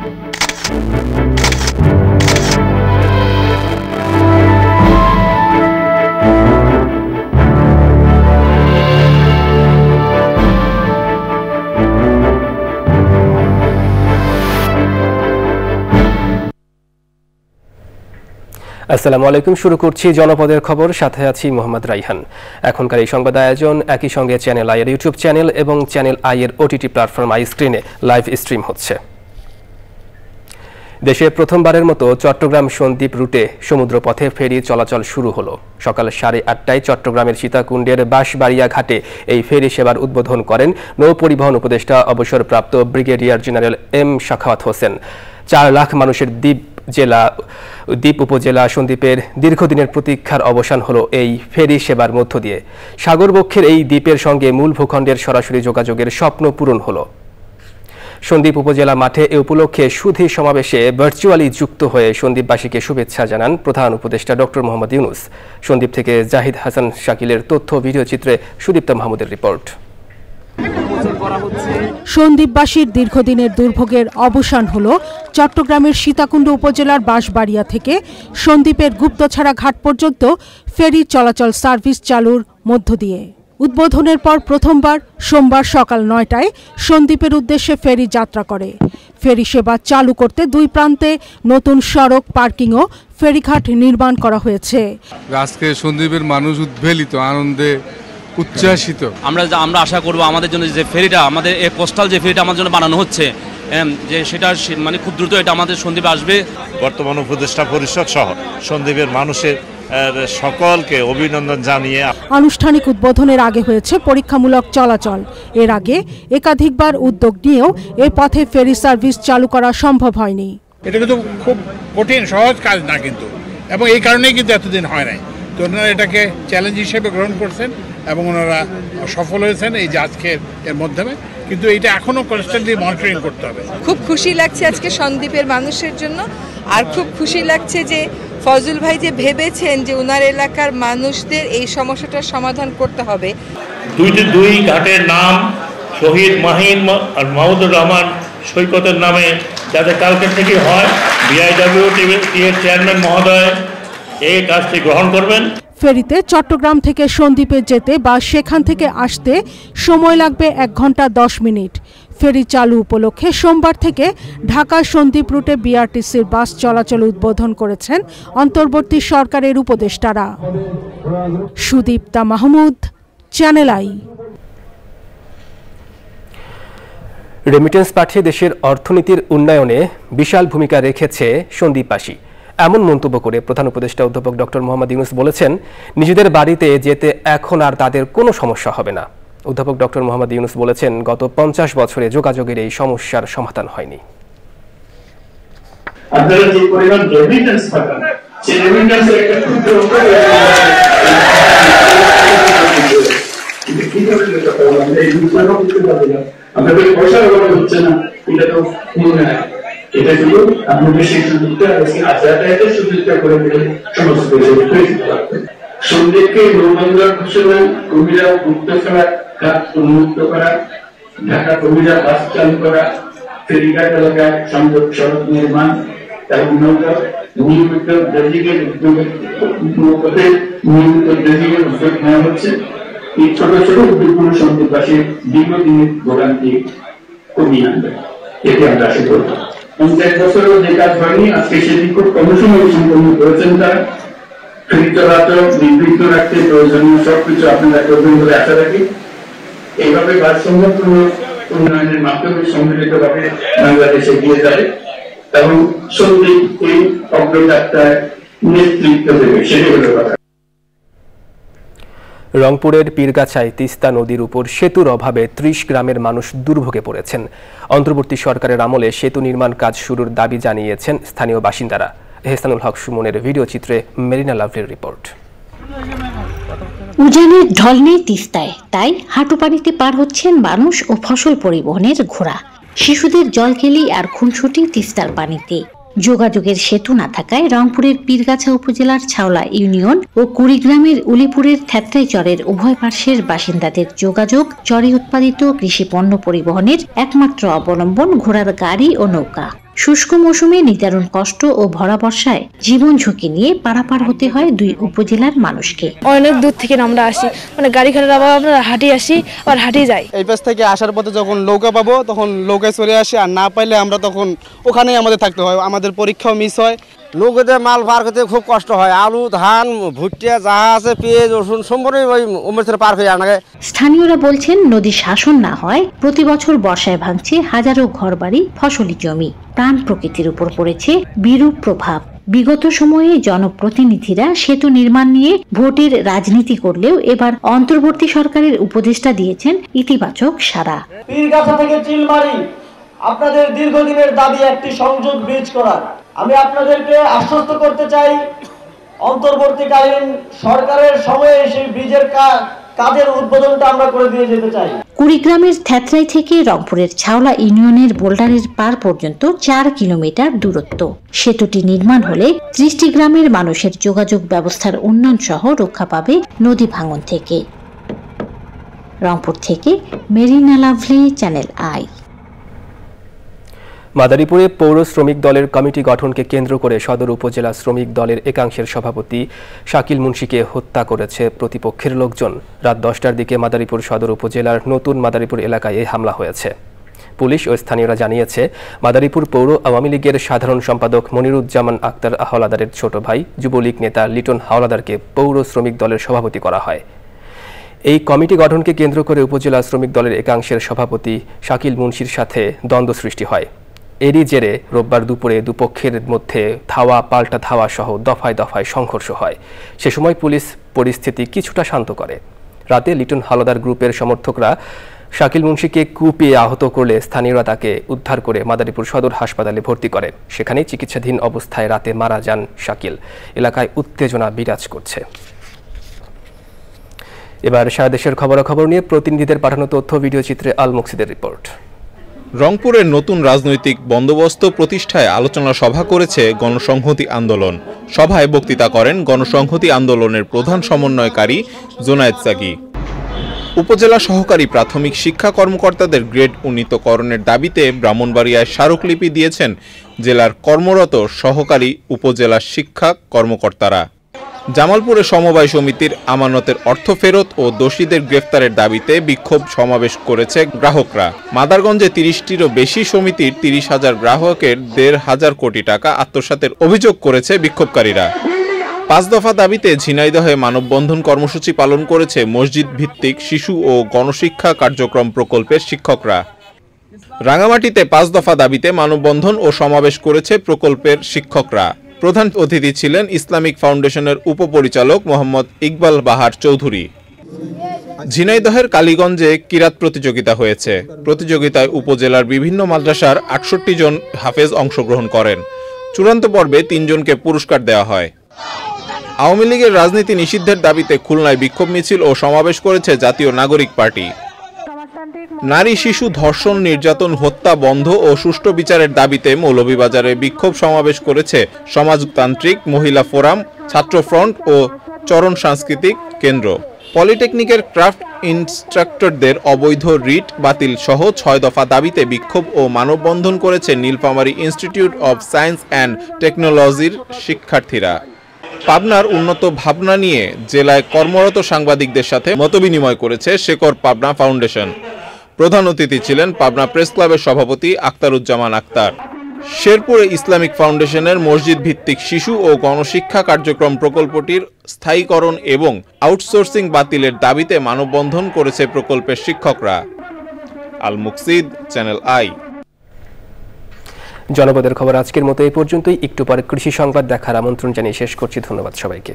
আসসালামু আলাইকুম। শুরু করছি জনপদের খবর, সাথে আছি মোহাম্মদ রাইহান। এখনকার এই সংবাদ আয়োজন একই সঙ্গে চ্যানেল আই এর ইউটিউব চ্যানেল এবং চ্যানেল আই এর ওটিটি প্ল্যাটফর্ম আই স্ক্রিনে লাইভ স্ট্রিম হচ্ছে। দেশে প্রথমবারের মতো চট্টগ্রাম সন্দ্বীপ রুটে সমুদ্রপথে ফেরি চলাচল শুরু হলো। সকাল 8:30টায় চট্টগ্রামের সীতাকুণ্ডের বাঁশবাড়িয়া ঘাটে এই ফেরি সেবার উদ্বোধন করেন নৌ পরিবহন উপদেষ্টা অবসরপ্রাপ্ত brigadier general M Sakhawat Hossain. 4 lakh মানুষের দ্বীপ উপজেলা সন্দ্বীপের দীর্ঘদিনের প্রতীক্ষার অবসান হলো এই ফেরি সেবার মধ্য দিয়ে। সাগরবক্ষের এই দ্বীপের সঙ্গে মূল ভূখণ্ডের সরাসরি যোগাযোগের স্বপ্ন পূরণ হলো। সন্দ্বীপ উপজেলা মাঠে এ উপলক্ষে সুধী সমাবেশে ভার্চুয়ালি যুক্ত হয়ে সন্দ্বীপবাসীকে শুভেচ্ছা জানান প্রধান উপদেষ্টা ডক্টর মোহাম্মদ ইউনূস। সন্দ্বীপ থেকে জাহিদ হাসান শাকিলের তথ্য ভিডিও চিত্রে সুদীপ্তা মাহমুদের রিপোর্ট। সন্দ্বীপবাসীর দীর্ঘদিনের দুর্ভোগের অবসান হলো চট্টগ্রামের সীতাকুণ্ড উপজেলার বাঁশবাড়িয়া থেকে সন্দ্বীপের গুপ্তছড়া ঘাট পর্যন্ত ফেরি চলাচল সার্ভিস চালুর মধ্য দিয়ে। উদ্বোধনের পর প্রথমবার সোমবার সকাল 9টায় সন্দ্বীপের উদ্দেশ্যে ফেরি যাত্রা করে। ফেরি সেবা চালু করতে 2 প্রান্তে নতুন সড়ক, পার্কিং ও ফেরিঘাট নির্মাণ করা হয়েছে। আজকে সন্দ্বীপের মানুষ উদ্বেলিত, আনন্দে উচ্ছ্বাসিত। আমরা আশা করব আমাদের জন্য যে ফেরিটা, আমাদের এই কোস্টাল যে ফেরিটা আমাদের জন্য বানানো হচ্ছে, যে সেটা মানে খুব দ্রুত এটা আমাদের সন্দ্বীপে আসবে। বর্তমান উপদেষ্টা পরিষদ সহ সন্দ্বীপের মানুষের সকলকে অভিনন্দন জানিয়ে আনুষ্ঠানিক উদ্বোধনের আগে হয়েছে পরীক্ষামূলক চলাচল। এর আগে একাধিকবার উদ্যোগ নিয়েও এই পথে ফেরি সার্ভিস চালু করা সম্ভব হয়নি। এটা কিন্তু খুব কঠিন, সহজ কাজ না কিন্তু, এবং এই কারণেই কিন্তু এতদিন হয় নাই। তো ওনারা এটাকে চ্যালেঞ্জ হিসেবে গ্রহণ করছেন এবং ওনারা সফল হয়েছেন এই যে আজকের এর মাধ্যমে। কিন্তু এটা এখনো কনস্ট্যান্টলি মনিটরিং করতে হবে। খুব খুশি লাগছে আজকে সন্দ্বীপের মানুষের জন্য, আর খুব খুশি লাগছে যে ফজল ভাই যে ভেবেছেন যে ওনার এলাকার মানুষদের এই সমস্যাটার সমাধান করতে হবে। দুই ঘাটের নাম শহীদ মাহিন আর মাহমুদুর রহমান সৈকতের নামে যাতে কালকে থেকে হয়, বিআইডব্লিউটি এর চেয়ারম্যান মহোদয় এই কাজটি গ্রহণ করবেন। ফেরিতে চট্টগ্রাম থেকে সন্দ্বীপে যেতে বা সেখান থেকে আসতে সময় লাগবে 1 ঘন্টা 10 মিনিট। ফেরি চালু উপলক্ষে সোমবার থেকে ঢাকা সন্দ্বীপ রুটে বিআরটিসির বাস চলাচল উদ্বোধন করেছেন অন্তর্বর্তী সরকারের উপদেষ্টারা। Sudipta Mahmud, channel I. Remittance পাঠিয়ে দেশের অর্থনীতির উন্নয়নে বিশাল ভূমিকা রেখেছে সন্দ্বীপবাসী, এমন মন্তব্য করে প্রধান উপদেষ্টা অধ্যাপক ডক্টর মোহাম্মদ ইউনূস বলেছেন, নিজেদের বাড়িতে যেতে এখন আর তাদের কোনো সমস্যা হবে না। অধ্যাপক ডক্টর মোহাম্মদ ইউনূস বলেছেন, গত 50 বছরে যোগাযোগের এই সমস্যার সমাধান হয়নি। আপনারা যে পরিমাণ রেমিটেন্স পাঠান, সেই রেমিটেন্সের একটা ক্ষুদ্র আপনাদের পয়সার অভাব হচ্ছে না, এটা তো মনে হয়। এটা শুধু আপনাদের সেই সুযোগটা যাতায়াতের সুযোগটা করে দিলে সমস্ত কিছু হয়ে যেতে পারবে। সন্দ্বীপকে নৌবন্দর ঘোষণা, কুমিরা গুপ্তছড়া ঘাট উন্মুক্ত করা, ঢাকা কুমিরা বাস চালু করা, ফেরিঘাট এলাকায় সংযোগ সড়ক নির্মাণ এবং নৌকা নিয়মিত ড্রেজিংয়ের উদ্যোগ নেওয়া হচ্ছে। এই ছোট ছোট উদ্যোগগুলো সন্দ্বীপবাসীর দীর্ঘদিনের ভোগান্তি কমিয়ে আনবে, এটি আমরা আশা করব। 50 বছরেও যে কাজ হয়নি, আজকে সেটি খুব কম সময়ে সম্পন্ন করেছেন তারা। ফেরি চলাচল নির্বিঘ্ন রাখতে প্রয়োজনীয় সবকিছু আপনারা করবেন বলে আশা রাখি। এইভাবে ভারসাম্যপূর্ণ উন্নয়নের মাধ্যমে সম্মিলিতভাবে বাংলাদেশ এগিয়ে যাবে এবং সন্দ্বীপ এই অগ্রযাত্রায় নেতৃত্ব দেবে, সেটাই হলো কথা। রংপুরের পীরগাছায় তিস্তা নদীর উপর সেতুর অভাবে 30 গ্রামের মানুষ দুর্ভোগে পড়েছেন। অন্তর্বর্তী সরকারের আমলে সেতু নির্মাণ কাজ শুরুর দাবি জানিয়েছেন স্থানীয় বাসিন্দারা। এহসানুল হক সুমনের ভিডিও চিত্রে মেরিনা লাভলির রিপোর্ট। উজানের ঢল নেই তিস্তায়, তাই হাঁটু পানিতে পার হচ্ছেন মানুষ ও ফসল পরিবহনের ঘোড়া। শিশুদের জলকেলি আর খুনসুটি তিস্তার পানিতে। যোগাযোগের সেতু না থাকায় রংপুরের পীরগাছা উপজেলার ছাওলা ইউনিয়ন ও কুড়িগ্রামের উলিপুরের থেত্রাই চরের উভয় পার্শ্বের বাসিন্দাদের যোগাযোগ, চরে উৎপাদিত কৃষি পণ্য পরিবহনের একমাত্র অবলম্বন ঘোড়ার গাড়ি ও নৌকা। শুষ্ক মৌসুমে নিদারুণ কষ্ট ও ভরা বর্ষায় জীবন ঝুঁকি নিয়ে পারাপার হতে হয় দুই উপজেলার মানুষকে। অনেক দূর থেকে আমরা আসি, মানে গাড়ি খাটার অভাবে আমরা হাঁটি আসি আর হাঁটি যাই। এই পাশ থেকে আসার পথে যখন নৌকা পাবো তখন নৌকায় চলে আসি, আর না পাইলে আমরা তখন ওখানেই আমাদের থাকতে হয়, আমাদের পরীক্ষাও মিস হয়। নৌকাতে মাল পার করতে খুব কষ্ট হয়। আলু, ধান, ভুট্টা যাহা আছে, পেঁয়াজ, রসুন সম্পূর্ণ ওই উমের পার হয়ে আনা। স্থানীয়রা বলছেন নদী শাসন না হয় প্রতি বছর বর্ষায় ভাঙছে হাজারো ঘরবাড়ি, ফসলি জমি। প্রাণ প্রকৃতির উপর পড়েছে বিরূপ প্রভাব। বিগত সময়ে জনপ্রতিনিধিরা সেতু নির্মাণ নিয়ে ভোটের রাজনীতি করলেও এবার অন্তর্বর্তী সরকারের উপদেষ্টা দিয়েছেন ইতিবাচক সাড়া। পীরগাছা থেকে চিলমারি আপনাদের দীর্ঘদিনের দাবি একটি সংযোগ ব্রিজ করার। আমি আপনাদেরকে আশ্বস্ত করতে চাই, অন্তর্বর্তীকালীন সরকারের সময়ে সেই ব্রিজের কাজের উদ্বোধনটা আমরা করে দিয়ে যেতে চাই। কুড়িগ্রামের থেতরাই থেকে রংপুরের ছাওলা ইউনিয়নের বোল্ডারের পার পর্যন্ত 4 কিলোমিটার দূরত্ব। সেতুটি নির্মাণ হলে 30টি গ্রামের মানুষের যোগাযোগ ব্যবস্থার উন্নয়ন সহ রক্ষা পাবে নদী ভাঙন থেকে। রংপুর থেকে মেরিনা লাভলি, চ্যানেল আই। মাদারীপুরে পৌর শ্রমিক দলের কমিটি গঠনকে কেন্দ্র করে সদর উপজেলা শ্রমিক দলের একাংশের সভাপতি শাকিল মুন্সিকে হত্যা করেছে প্রতিপক্ষের লোকজন। রাত 10টার দিকে মাদারীপুর সদর উপজেলার নতুন মাদারীপুর এলাকায় এই হামলা হয়েছে। পুলিশ ও স্থানীয়রা জানিয়েছে, মাদারীপুর পৌর আওয়ামী লীগের সাধারণ সম্পাদক মনিরুজ্জামান আক্তার হাওলাদারের ছোট ভাই যুবলীগ নেতা লিটন হাওলাদারকে পৌর শ্রমিক দলের সভাপতি করা হয়। এই কমিটি গঠনকে কেন্দ্র করে উপজেলা শ্রমিক দলের একাংশের সভাপতি শাকিল মুন্সির সাথে দ্বন্দ্ব সৃষ্টি হয়। এরই জেরে রোববার দুপুরে দুপক্ষের মধ্যে ধাওয়া পাল্টা ধাওয়া সহ দফায় দফায় সংঘর্ষ হয়। সে সময় পুলিশ পরিস্থিতি কিছুটা শান্ত করে। রাতে লিটন হাওলাদার গ্রুপের সমর্থকরা শাকিল মুন্সিকে কুপিয়ে আহত করলে স্থানীয়রা তাকে উদ্ধার করে মাদারীপুর সদর হাসপাতালে ভর্তি করে। সেখানে চিকিৎসাধীন অবস্থায় রাতে মারা যান শাকিল। এলাকায় উত্তেজনা বিরাজ করছে। এবার সারা দেশের খবরাখবর নিয়ে প্রতিনিধিদের পাঠানো তথ্য ভিডিও চিত্রে আল মুকসিদের রিপোর্ট। রংপুরের নতুন রাজনৈতিক বন্দোবস্ত প্রতিষ্ঠায় আলোচনা সভা করেছে গণসংহতি আন্দোলন। সভায় বক্তৃতা করেন গণসংহতি আন্দোলনের প্রধান সমন্বয়কারী জোনায়েদ সাগি। উপজেলা সহকারী প্রাথমিক শিক্ষা কর্মকর্তাদের গ্রেড উন্নীতকরণের দাবিতে ব্রাহ্মণবাড়িয়ায় স্মারকলিপি দিয়েছেন জেলার কর্মরত সহকারী উপজেলা শিক্ষা কর্মকর্তারা। জামালপুরে সমবায় সমিতির আমানতের অর্থ ফেরত ও দোষীদের গ্রেফতারের দাবিতে বিক্ষোভ সমাবেশ করেছে গ্রাহকরা। মাদারগঞ্জে 30টিরও বেশি সমিতির 30,000 গ্রাহকের 1,500 কোটি টাকা আত্মসাতের অভিযোগ করেছে বিক্ষোভকারীরা। 5 দফা দাবিতে ঝিনাইদহে মানববন্ধন কর্মসূচি পালন করেছে মসজিদ ভিত্তিক শিশু ও গণশিক্ষা কার্যক্রম প্রকল্পের শিক্ষকরা। রাঙামাটিতে 5 দফা দাবিতে মানববন্ধন ও সমাবেশ করেছে প্রকল্পের শিক্ষকরা। প্রধান অতিথি ছিলেন ইসলামিক ফাউন্ডেশনের উপপরিচালক মোহাম্মদ ইকবাল বাহার চৌধুরী। ঝিনাইদহের কালীগঞ্জে কিরাত প্রতিযোগিতা হয়েছে। প্রতিযোগিতায় উপজেলার বিভিন্ন মাদ্রাসার 68 জন হাফেজ অংশগ্রহণ করেন। চূড়ান্ত পর্বে 3 জনকে পুরস্কার দেওয়া হয়। আওয়ামী লীগের রাজনীতি নিষিদ্ধের দাবিতে খুলনায় বিক্ষোভ মিছিল ও সমাবেশ করেছে জাতীয় নাগরিক পার্টি। নারী শিশু ধর্ষণ, নির্যাতন, হত্যা বন্ধ ও সুষ্ঠু বিচারের দাবিতে মৌলভীবাজারে বিক্ষোভ সমাবেশ করেছে সমাজতান্ত্রিক মহিলা ফোরাম, ছাত্র ফ্রন্ট ও চরণ সাংস্কৃতিক কেন্দ্র। পলিটেকনিকের ক্রাফট ইনস্ট্রাক্টরদের অবৈধ রিট বাতিল সহ 6 দফা দাবিতে বিক্ষোভ ও মানববন্ধন করেছে Nilphamari institute of science and টেকনোলজির শিক্ষার্থীরা। পাবনার উন্নত ভাবনা নিয়ে জেলায় কর্মরত সাংবাদিকদের সাথে মতবিনিময় করেছে শেকর পাবনা ফাউন্ডেশন। প্রধান অতিথি ছিলেন পাবনা প্রেস ক্লাবের সভাপতি আখতারুজ্জামান আক্তার। শেরপুরে ইসলামিক ফাউন্ডেশনের মসজিদ ভিত্তিক শিশু ও গণশিক্ষা কার্যক্রম প্রকল্পটির স্থায়ীকরণ এবং আউটসোর্সিং বাতিলের দাবিতে মানববন্ধন করেছে প্রকল্পের শিক্ষকরা। আল মুকসিদ, চ্যানেল আই। জনপদের খবর আজকের মতো এই পর্যন্তই। একটু পরে কৃষি সংবাদ দেখার আমন্ত্রণ জানিয়ে শেষ করছি। ধন্যবাদ সবাইকে।